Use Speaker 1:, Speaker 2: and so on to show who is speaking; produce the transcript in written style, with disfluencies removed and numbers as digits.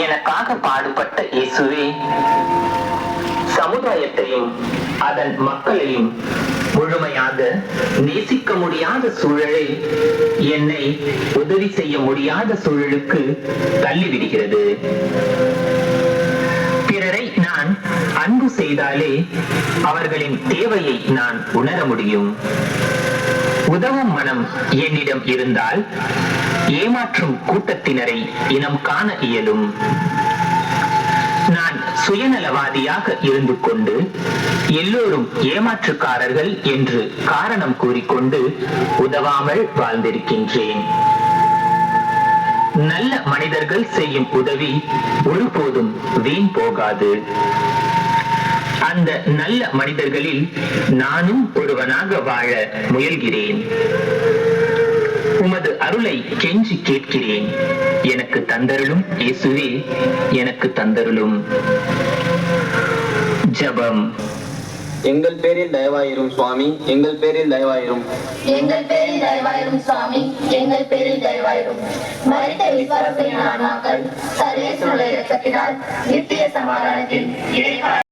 Speaker 1: எனக்காக பாடுபட்ட இயேசுவே, சமுதாயத்தையும் அதன் மக்களையும் முழுமையாக நேசிக்க முடியாத சூழலை என்னை உதவி செய்ய முடியாத சூழலுக்கு தள்ளிவிடுகிறது. பிறரை நான் அன்பு செய்தாலே அவர்களின் தேவையை நான் உணர முடியும். உதவும் மனம் என்னிடம் இருந்தால் ஏமாற்றும் கூட்டத்தினரை இனம் காண இயலும். நான் சுயநலவாதியாக இருந்து கொண்டு எல்லோரும் ஏமாற்றுக்காரர்கள் என்று காரணம் கூறிக்கொண்டு உதவாமல் வாழ்ந்திருக்கின்றேன். நல்ல மனிதர்கள் செய்யும் உதவி ஒருபோதும் வீண் போகாது. அந்த நல்ல மனிதர்களில் நானும் ஒருவனாக வாழ முயல்கிறேன். உமது அருளை கெஞ்சி கேட்கிறேன். எனக்கு தந்தருளும் இயேசுவே, எனக்கு தந்தருளும். ஜெபம்.
Speaker 2: எங்கள் பேரில் தயவாயிரும் சுவாமி, எங்கள் பேரில் தயவாயிரும்.
Speaker 3: எங்கள் பேரில் தயவாயிரும் சுவாமி, எங்கள் பேரில் தயவாயிரும். மரித்த விசுவாசிகளின் ஆன்மாக்கள் சர்வேஸ்வருடைய இரக்கத்தினால் நித்திய சமாதானத்தில்